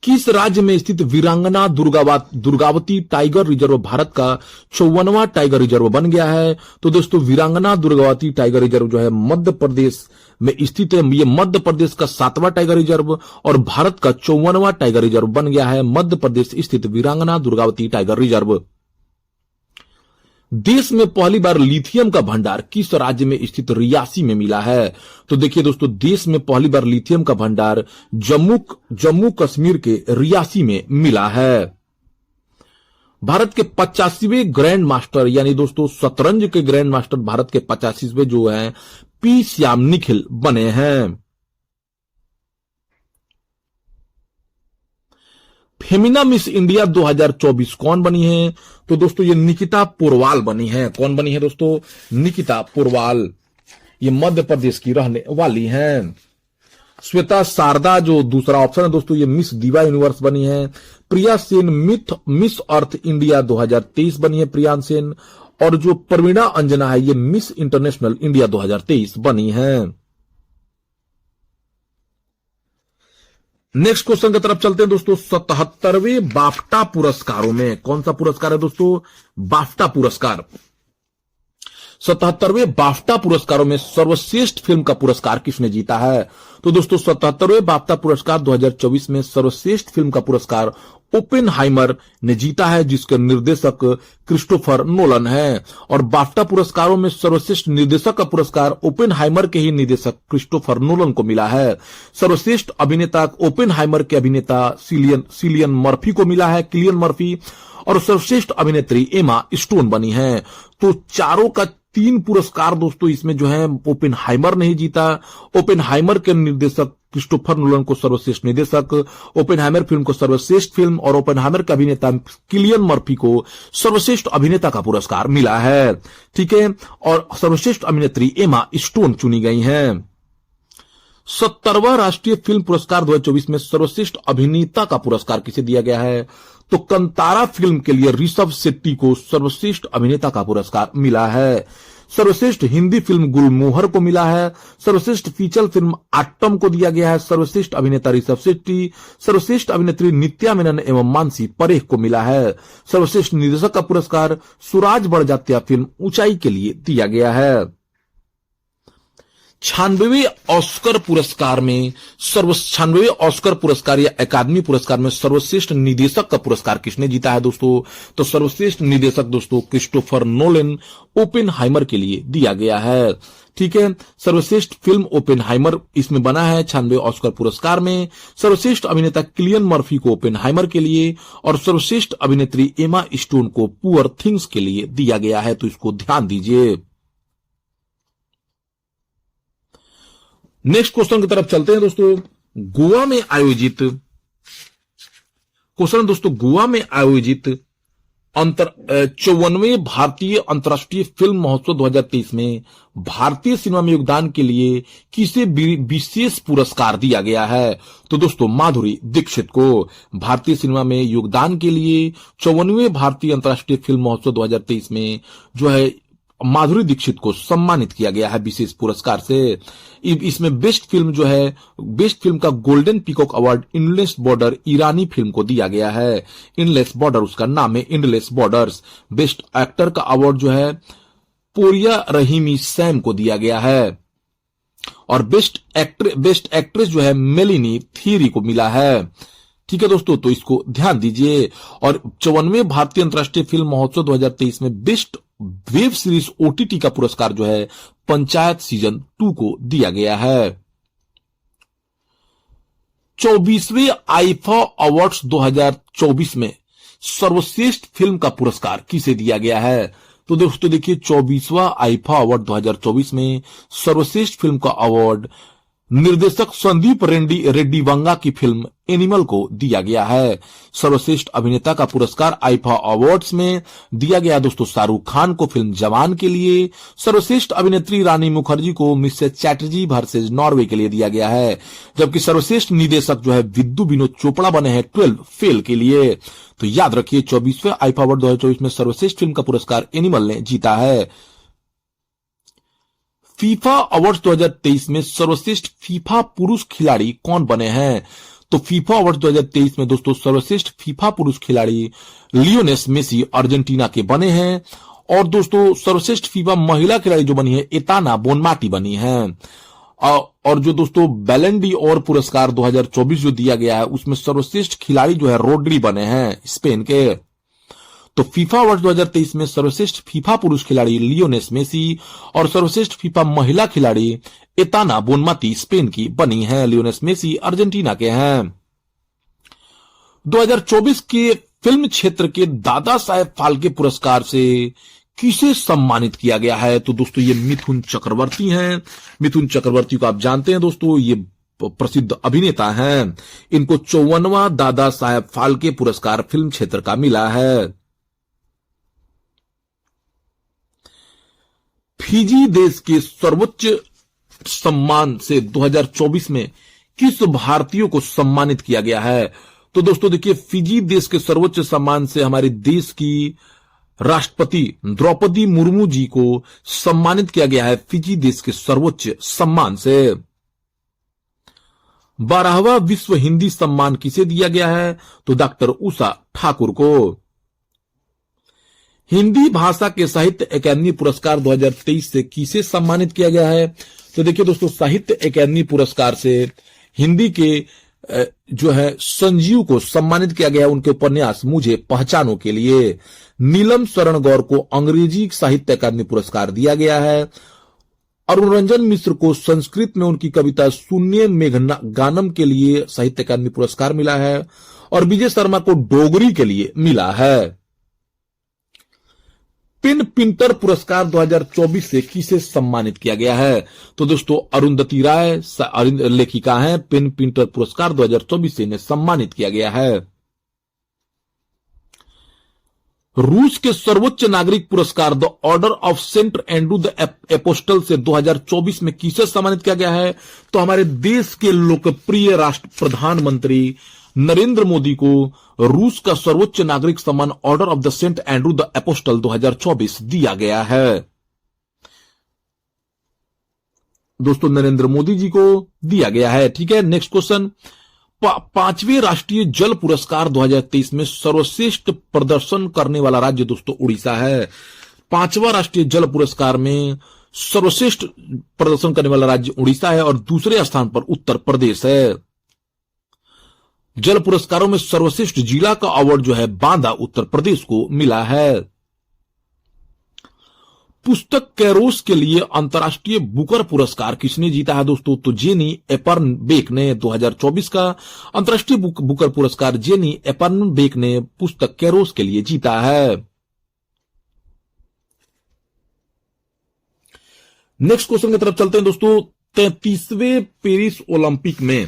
B: किस राज्य में स्थित वीरांगना दुर्गावती टाइगर रिजर्व भारत का 54वां टाइगर रिजर्व बन गया है? तो दोस्तों, वीरांगना दुर्गावती टाइगर रिजर्व जो है मध्य प्रदेश में स्थित है। ये मध्य प्रदेश का 7वां टाइगर रिजर्व और भारत का 54वां टाइगर रिजर्व बन गया है। मध्य प्रदेश स्थित वीरांगना दुर्गावती टाइगर रिजर्व। देश में पहली बार लिथियम का भंडार किस राज्य में स्थित रियासी में मिला है? तो देखिए दोस्तों, देश में पहली बार लिथियम का भंडार जम्मू कश्मीर के रियासी में मिला है। भारत के 85वें ग्रैंड मास्टर यानी दोस्तों शतरंज के ग्रैंड मास्टर भारत के 85वें जो हैं पी श्याम निखिल बने हैं। फेमिना मिस इंडिया 2024 कौन बनी है? तो दोस्तों, ये निकिता पुरवाल बनी है। कौन बनी है दोस्तों? निकिता पुरवाल। ये मध्य प्रदेश की रहने वाली हैं। श्वेता शारदा जो दूसरा ऑप्शन है दोस्तों, ये मिस दिवा यूनिवर्स बनी है। प्रिया सेन मिस अर्थ इंडिया 2023 बनी है, प्रियान सेन। और जो प्रवीणा अंजना है, ये मिस इंटरनेशनल इंडिया 2023 बनी है। नेक्स्ट क्वेश्चन की तरफ चलते हैं दोस्तों। 77वें बाफ्टा पुरस्कारों में कौन सा पुरस्कार है दोस्तों? बाफ्टा पुरस्कार। 77वें बाफ्टा पुरस्कारों में सर्वश्रेष्ठ फिल्म का पुरस्कार किसने जीता है? तो दोस्तों, 77वें बाफ्टा पुरस्कार 2024 में सर्वश्रेष्ठ फिल्म का पुरस्कार ओपेनहाइमर ने जीता है, जिसके निर्देशक क्रिस्टोफर नोलन है। और बाफ्टा पुरस्कारों में सर्वश्रेष्ठ निर्देशक का पुरस्कार ओपेनहाइमर के ही निर्देशक क्रिस्टोफर नोलन को मिला है। सर्वश्रेष्ठ अभिनेता ओपेनहाइमर के अभिनेता सिलियन मर्फी को मिला है, किलियन मर्फी। और सर्वश्रेष्ठ अभिनेत्री एमा स्टोन बनी है। तो चारों का 3 पुरस्कार दोस्तों इसमें जो है ओपेनहाइमर ने ही जीता। ओपेनहाइमर के निर्देशक क्रिस्टोफर नोलन को सर्वश्रेष्ठ निर्देशक, ओपेनहाइमर फिल्म को सर्वश्रेष्ठ फिल्म और ओपेनहाइमर के अभिनेता किलियन मर्फी को सर्वश्रेष्ठ अभिनेता का पुरस्कार मिला है। ठीक है। और सर्वश्रेष्ठ अभिनेत्री एमा स्टोन चुनी गई हैं। 70वां राष्ट्रीय फिल्म पुरस्कार 2024 में सर्वश्रेष्ठ अभिनेता का पुरस्कार किसे दिया गया है? तो कंतारा फिल्म के लिए ऋषभ शेट्टी को सर्वश्रेष्ठ अभिनेता का पुरस्कार मिला है। सर्वश्रेष्ठ हिंदी फिल्म गुलमोहर को मिला है। सर्वश्रेष्ठ फीचर फिल्म आट्टम को दिया गया है सर्वश्रेष्ठ अभिनेता ऋषभ शेट्टी। सर्वश्रेष्ठ अभिनेत्री नित्या मेनन एवं मानसी परेख को मिला है। सर्वश्रेष्ठ निर्देशक का पुरस्कार सुराज बड़जात्या फिल्म ऊंचाई के लिए दिया गया है। 96वें ऑस्कर पुरस्कार में 96वें ऑस्कर पुरस्कार या अकादमी पुरस्कार में सर्वश्रेष्ठ निर्देशक का पुरस्कार किसने जीता है दोस्तों? तो सर्वश्रेष्ठ निर्देशक दोस्तों क्रिस्टोफर नोलन ओपेनहाइमर के लिए दिया गया है। ठीक है। सर्वश्रेष्ठ फिल्म ओपेनहाइमर इसमें बना है 96वें ऑस्कर पुरस्कार में। सर्वश्रेष्ठ अभिनेता किलियन मर्फी को ओपेनहाइमर के लिए और सर्वश्रेष्ठ अभिनेत्री एमा स्टोन को पुअर थिंग्स के लिए दिया गया है। तो इसको ध्यान दीजिए। नेक्स्ट क्वेश्चन की तरफ चलते हैं दोस्तों। गोवा में आयोजित क्वेश्चन दोस्तों, गोवा में आयोजित 54वें भारतीय अंतर्राष्ट्रीय फिल्म महोत्सव 2023 में भारतीय सिनेमा में योगदान के लिए किसे विशेष पुरस्कार दिया गया है? तो दोस्तों, माधुरी दीक्षित को भारतीय सिनेमा में योगदान के लिए 54वें भारतीय अंतर्राष्ट्रीय फिल्म महोत्सव 2023 में जो है माधुरी दीक्षित को सम्मानित किया गया है विशेष पुरस्कार से। इसमें बेस्ट फिल्म जो है, बेस्ट फिल्म का गोल्डन पीकॉक अवार्ड इनलेस बॉर्डर ईरानी फिल्म को दिया गया है। इनलेस बॉर्डर उसका नाम है, इनलेस बॉर्डर्स। बेस्ट एक्टर का अवार्ड जो है पोरिया रहीमी सैम को दिया गया है। और बेस्ट एक्ट्रेस जो है मेलिनी थीरी को मिला है। ठीक है दोस्तों, तो इसको ध्यान दीजिए। और 54वें भारतीय अंतर्राष्ट्रीय फिल्म महोत्सव 2023 में बेस्ट वेब सीरीज ओटीटी का पुरस्कार जो है पंचायत सीजन 2 को दिया गया है। 24वें आईफा अवार्ड्स 2024 में सर्वश्रेष्ठ फिल्म का पुरस्कार किसे दिया गया है? तो दोस्तों देखिए 24वां आईफा अवार्ड 2024 में सर्वश्रेष्ठ फिल्म का अवार्ड निर्देशक संदीप रेड्डी वांगा की फिल्म एनिमल को दिया गया है। सर्वश्रेष्ठ अभिनेता का पुरस्कार आईफा अवार्ड्स में दिया गया दोस्तों शाहरुख खान को फिल्म जवान के लिए। सर्वश्रेष्ठ अभिनेत्री रानी मुखर्जी को मिसेस चैटर्जी वर्सेज नॉर्वे के लिए दिया गया है, जबकि सर्वश्रेष्ठ निदेशक जो है विद्यु विनोद चोपड़ा बने हैं 12 फेल के लिए। तो याद रखिए 24वें आईफा अवार्ड 2024 में सर्वश्रेष्ठ फिल्म का पुरस्कार एनिमल ने जीता है। फीफा अवार्ड्स 2023 में सर्वश्रेष्ठ फीफा पुरुष खिलाड़ी कौन बने हैं? तो फीफा अवार्ड्स 2023 में दोस्तों सर्वश्रेष्ठ फीफा पुरुष खिलाड़ी लियोनेस मेसी अर्जेंटीना के बने हैं। और दोस्तों सर्वश्रेष्ठ फीफा महिला खिलाड़ी जो बनी है एताना बोनमाटी बनी है। और जो दोस्तों बैलेंडी और पुरस्कार 2024 जो दिया गया है उसमें सर्वश्रेष्ठ खिलाड़ी जो है रोड्री बने हैं स्पेन के। तो फीफा अवार्ड 2023 में सर्वश्रेष्ठ फीफा पुरुष खिलाड़ी लियोनेस मेसी और सर्वश्रेष्ठ फीफा महिला खिलाड़ी एताना बोनमाती स्पेन की बनी है। लियोनेस मेसी अर्जेंटीना के हैं। 2024 के फिल्म क्षेत्र के दादा साहेब फाल्के पुरस्कार से किसे सम्मानित किया गया है? तो दोस्तों ये मिथुन चक्रवर्ती हैं। मिथुन चक्रवर्ती को आप जानते हैं दोस्तों, ये प्रसिद्ध अभिनेता हैं। इनको 54वां दादा साहेब फाल्के पुरस्कार फिल्म क्षेत्र का मिला है। फिजी देश के सर्वोच्च सम्मान से 2024 में किस भारतीय को सम्मानित किया गया है? तो दोस्तों देखिए फिजी देश के सर्वोच्च सम्मान से हमारे देश की राष्ट्रपति द्रौपदी मुर्मू जी को सम्मानित किया गया है फिजी देश के सर्वोच्च सम्मान से। 12वां विश्व हिंदी सम्मान किसे दिया गया है? तो डॉक्टर उषा ठाकुर को। हिंदी भाषा के साहित्य अकादमी पुरस्कार 2023 से किसे सम्मानित किया गया है? तो देखिए दोस्तों साहित्य अकादमी पुरस्कार से हिंदी के जो है संजीव को सम्मानित किया गया है उनके उपन्यास मुझे पहचानो के लिए। नीलम शरण गौर को अंग्रेजी साहित्य अकादमी पुरस्कार दिया गया है। अरुण रंजन मिश्र को संस्कृत में उनकी कविता शून्य मेघगानम के लिए साहित्य अकादमी पुरस्कार मिला है। और विजय शर्मा को डोगरी के लिए मिला है। पिन पिंटर पुरस्कार 2024 से किसे सम्मानित किया गया है? तो दोस्तों अरुंधति राय लेखिका हैं। पिन पिंटर पुरस्कार 2024 से इन्हें सम्मानित किया गया है। रूस के सर्वोच्च नागरिक पुरस्कार the order of saint Andrew the apostle से 2024 में किसे सम्मानित किया गया है? तो हमारे देश के लोकप्रिय राष्ट्र प्रधानमंत्री नरेंद्र मोदी को रूस का सर्वोच्च नागरिक सम्मान order of the saint Andrew the apostle 2024 दिया गया है। दोस्तों नरेंद्र मोदी जी को दिया गया है। ठीक है, नेक्स्ट क्वेश्चन। 5वें राष्ट्रीय जल पुरस्कार 2023 में सर्वश्रेष्ठ प्रदर्शन करने वाला राज्य दोस्तों उड़ीसा है। 5वां राष्ट्रीय जल पुरस्कार में सर्वश्रेष्ठ प्रदर्शन करने वाला राज्य उड़ीसा है और दूसरे स्थान पर उत्तर प्रदेश है। जल पुरस्कारों में सर्वश्रेष्ठ जिला का अवार्ड जो है बांदा उत्तर प्रदेश को मिला है। पुस्तक कैरोस के लिए अंतर्राष्ट्रीय बुकर पुरस्कार किसने जीता है दोस्तों? तो जेनी एपर्नबेक ने 2024 का अंतर्राष्ट्रीय बुकर पुरस्कार जेनी एपर्नबेक ने पुस्तक कैरोस के लिए जीता है। नेक्स्ट क्वेश्चन की तरफ चलते हैं दोस्तों। 33वें पेरिस ओलंपिक में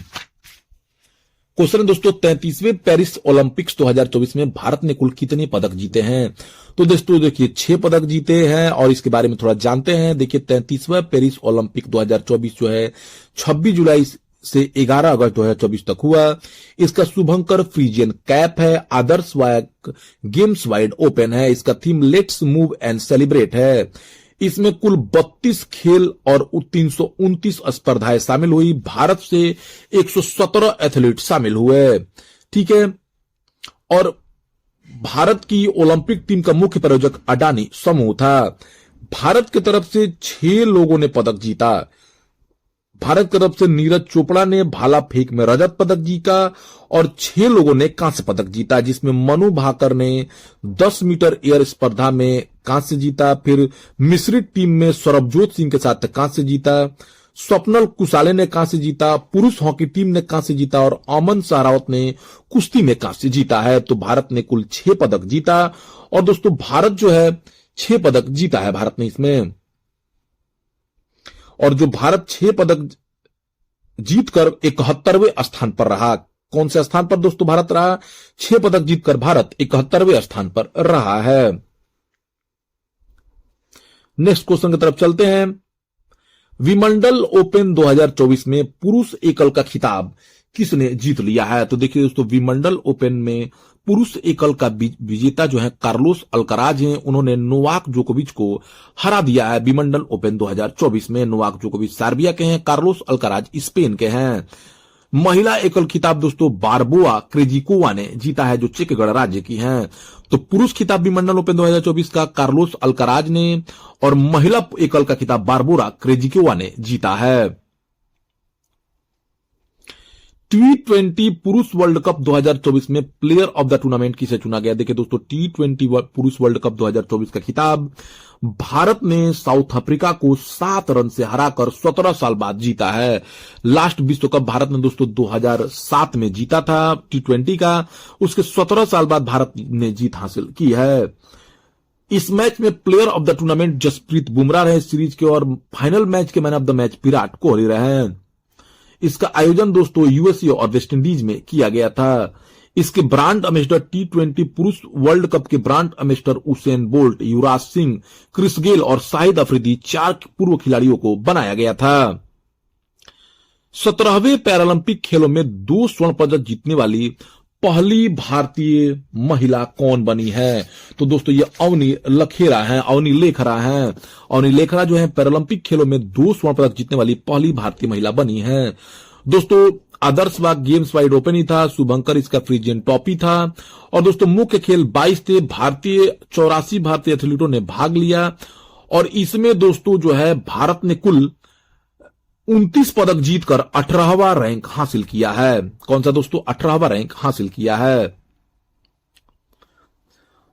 B: क्वेश्चन है दोस्तों 33वें पेरिस ओलंपिक्स 2024 में भारत ने कुल कितने पदक जीते हैं? तो दोस्तों देखिए 6 पदक जीते हैं और इसके बारे में थोड़ा जानते हैं। देखिए 33वां पेरिस ओलंपिक 2024 जो है 26 जुलाई से 11 अगस्त 2024 तक हुआ। इसका शुभंकर फ्रीजियन कैप है। आदर्श गेम्स वाइड ओपन है। इसका theme let's move and celebrate है। इसमें कुल 32 खेल और 329 स्पर्धाएं शामिल हुई। भारत से 117 एथलीट शामिल हुए। ठीक है, और भारत की ओलंपिक टीम का मुख्य प्रायोजक अडानी समूह था। भारत की तरफ से 6 लोगों ने पदक जीता। भारत की तरफ से नीरज चोपड़ा ने भाला फेंक में रजत पदक जीता और 6 लोगों ने कांस्य पदक जीता, जिसमें मनु भाकर ने 10 मीटर एयर स्पर्धा में कांस्य जीता। फिर मिश्रित टीम में सौरभजोत सिंह के साथ कांस्य जीता। स्वप्नल कुशाले ने कांस्य जीता। पुरुष हॉकी टीम ने कांस्य जीता और अमन सहरावत ने कुश्ती में कांस्य जीता है। तो भारत ने कुल 6 पदक जीता। और दोस्तों भारत जो है 6 पदक जीता है भारत ने इसमें। और जो भारत 6 पदक जीतकर 71वें स्थान पर रहा। कौन से स्थान पर दोस्तों भारत रहा? 6 पदक जीतकर भारत 71वें स्थान पर रहा है। नेक्स्ट क्वेश्चन की तरफ चलते हैं। विमंडल ओपन 2024 में पुरुष एकल का खिताब किसने जीत लिया है? तो देखिए दोस्तों, विमंडल ओपन में पुरुष एकल का विजेता जो है कार्लोस अल्काराज हैं। उन्होंने नोवाक जोकोविच को हरा दिया है विमंडल ओपन 2024 में। नोवाक जोकोविच सर्बिया के हैं, कार्लोस अल्काराज स्पेन के हैं। महिला एकल खिताब दोस्तों बारबोआ क्रेजिकोवा ने जीता है, जो चेक गणराज्य की हैं। तो पुरुष खिताब विमंडल ओपन 2024 का कार्लोस अल्काराज ने और महिला एकल का खिताब बारबोरा क्रेजिकोवा ने जीता है। T20 पुरुष वर्ल्ड कप 2024 में प्लेयर ऑफ द टूर्नामेंट किसे चुना गया? देखिए दोस्तों, T20 पुरुष वर्ल्ड कप 2024 का खिताब भारत ने साउथ अफ्रीका को 7 रन से हराकर 17 साल बाद जीता है। लास्ट विश्व कप भारत ने दोस्तों 2007 में जीता था T20 का। उसके 17 साल बाद भारत ने जीत हासिल की है। इस मैच में player of the tournament Jasprit Bumrah रहे सीरीज के, और फाइनल मैच के man of the match Virat Kohli रहे। इसका आयोजन दोस्तों यूएसए और वेस्ट इंडीज में किया गया था। इसके ब्रांड एम्बेसडर T20 पुरुष वर्ल्ड कप के brand ambassador Usain bolt, Yuvraj Singh, Chris Gayle और शाहिद अफरीदी 4 पूर्व खिलाड़ियों को बनाया गया था। 17वें पैरालंपिक खेलों में 2 स्वर्ण पदक जीतने वाली पहली भारतीय महिला कौन बनी है? तो दोस्तों ये अवनी लखेरा हैं, अवनी लेखरा हैं। अवनी लेखरा जो है पैरालंपिक खेलों में 2 स्वर्ण पदक जीतने वाली पहली भारतीय महिला बनी है। दोस्तों आदर्श बाग गेम्स वाइड ओपन ही था, शुभंकर इसका फ्रीजियन टॉप ही था। और दोस्तों मुख्य खेल 22 थे, 84 भारतीय एथलीटों ने भाग लिया। और इसमें दोस्तों जो है भारत ने कुल 29 पदक जीतकर 18वां रैंक हासिल किया है। कौन सा दोस्तों? 18वां रैंक हासिल किया है।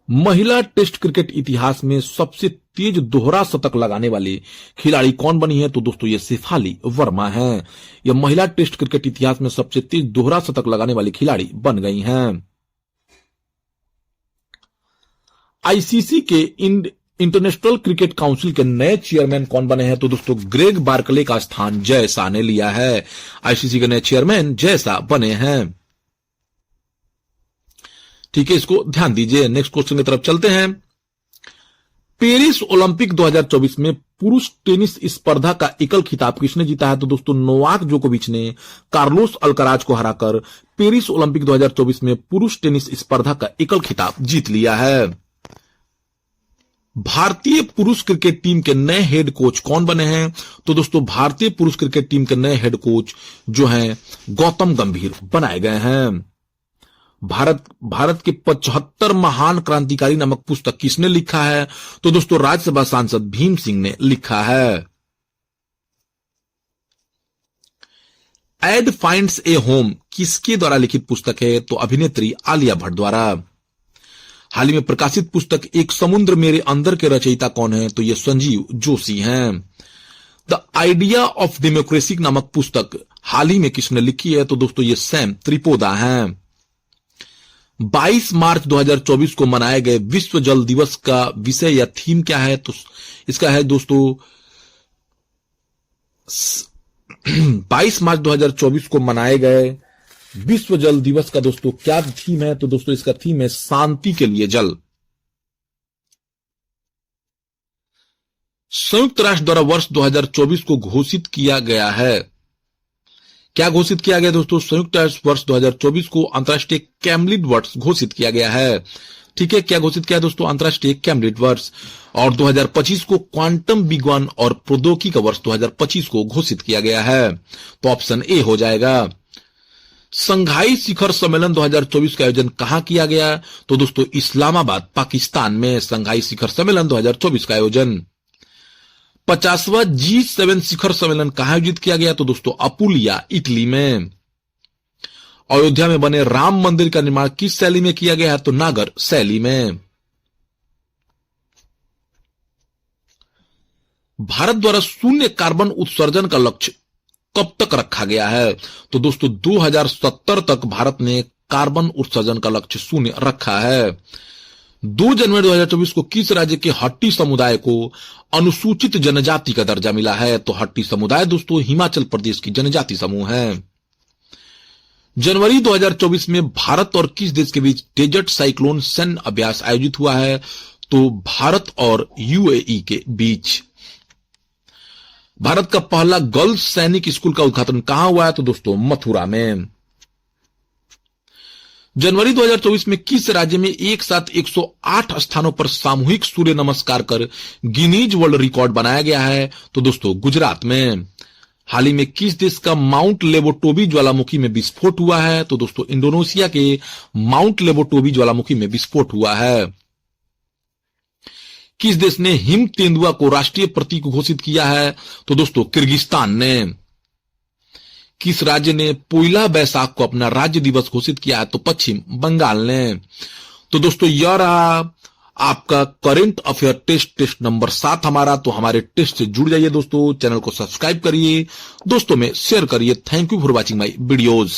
B: महिला टेस्ट क्रिकेट इतिहास में सबसे तेज दोहरा शतक लगाने वाली खिलाड़ी कौन बनी है? तो दोस्तों ये शेफाली वर्मा हैं। यह महिला टेस्ट क्रिकेट इतिहास में सबसे तेज दोहरा शतक लगाने वाली खिलाड़ी बन गई हैं। आईसीसी के इंटरनेशनल क्रिकेट काउंसिल के नए चेयरमैन कौन बने हैं? तो दोस्तों ग्रेग बार्कले का स्थान जय शाह ने लिया है। आईसीसी के नए चेयरमैन जय शाह बने हैं। ठीक है, इसको ध्यान दीजिए। नेक्स्ट क्वेश्चन की तरफ चलते हैं। पेरिस ओलंपिक 2024 में पुरुष टेनिस स्पर्धा का एकल खिताब किसने जीता है? तो दोस्तों नोवाक जोकोविच ने कार्लोस अल्काराज को हराकर पेरिस ओलंपिक 2024 में पुरुष टेनिस स्पर्धा का एकल खिताब जीत लिया है। भारतीय पुरुष क्रिकेट टीम के नए हेड कोच कौन बने हैं? तो दोस्तों भारतीय पुरुष क्रिकेट टीम के नए हेड कोच जो हैं गौतम गंभीर बनाए गए हैं। भारत के 75 महान क्रांतिकारी नामक पुस्तक किसने लिखा है? तो दोस्तों राज्यसभा सांसद भीम सिंह ने लिखा है। एड फाइंड्स ए होम किसके द्वारा लिखित पुस्तक है? तो अभिनेत्री आलिया भट्ट द्वारा। हाल ही में प्रकाशित पुस्तक एक समुद्र मेरे अंदर के रचयिता कौन है? तो ये संजीव जोशी हैं। द आइडिया ऑफ डेमोक्रेसी नामक पुस्तक हाल ही में किसने लिखी है? तो दोस्तों ये सैम त्रिपोदा हैं। 22 मार्च 2024 को मनाए गए विश्व जल दिवस का विषय या थीम क्या है? तो इसका है दोस्तों 22 मार्च 2024 को मनाए गए विश्व जल दिवस का दोस्तों क्या थीम है? तो दोस्तों इसका थीम है शांति के लिए जल। संयुक्त राष्ट्र द्वारा वर्ष 2024 को घोषित किया गया है। क्या घोषित किया गया दोस्तों? संयुक्त राष्ट्र वर्ष 2024 को अंतर्राष्ट्रीय कैमलिड वर्ष घोषित किया गया है। ठीक है, क्या घोषित किया दोस्तों? अंतर्राष्ट्रीय कैमलिड वर्ष। और 2025 को क्वांटम विज्ञान और प्रौद्योगिकी का वर्ष 2025 को घोषित किया गया है। तो ऑप्शन ए हो जाएगा। संघाई शिखर सम्मेलन 2024 का आयोजन कहां किया गया? तो दोस्तों इस्लामाबाद पाकिस्तान में संघाई शिखर सम्मेलन 2024 का आयोजन। 50वां G7 शिखर सम्मेलन कहां आयोजित किया गया? तो दोस्तों अपुलिया इटली में। अयोध्या में बने राम मंदिर का निर्माण किस शैली में किया गया है? तो नागर शैली में। भारत द्वारा शून्य कार्बन उत्सर्जन का लक्ष्य कब तक रखा गया है? तो दोस्तों 2070 तक भारत ने कार्बन उत्सर्जन का लक्ष्य शून्य रखा है। 2 जनवरी 2024 को किस राज्य के हट्टी समुदाय को अनुसूचित जनजाति का दर्जा मिला है? तो हट्टी समुदाय दोस्तों हिमाचल प्रदेश की जनजाति समूह है। जनवरी 2024 में भारत और किस देश के बीच डेजर्ट साइक्लोन सैन्य अभ्यास आयोजित हुआ है? तो भारत और यूएई के बीच। भारत का पहला गर्ल्स सैनिक स्कूल का उद्घाटन कहां हुआ है? तो दोस्तों मथुरा में। जनवरी 2024 में किस राज्य में एक साथ 108 स्थानों पर सामूहिक सूर्य नमस्कार कर गिनीज वर्ल्ड रिकॉर्ड बनाया गया है? तो दोस्तों गुजरात में। हाल ही में किस देश का माउंट लेबोटोबी ज्वालामुखी में विस्फोट हुआ है? तो दोस्तों इंडोनेशिया के माउंट लेबोटोबी ज्वालामुखी में विस्फोट हुआ है। किस देश ने हिम तेंदुआ को राष्ट्रीय प्रतीक घोषित किया है? तो दोस्तों किर्गिस्तान ने। किस राज्य ने पोइला बैसाख को अपना राज्य दिवस घोषित किया है? तो पश्चिम बंगाल ने। तो दोस्तों यह रहा आपका करंट अफेयर टेस्ट नंबर 7 हमारा। तो हमारे टेस्ट से जुड़ जाइए दोस्तों, चैनल को सब्सक्राइब करिए, दोस्तों में शेयर करिए। Thank you for watching my videos.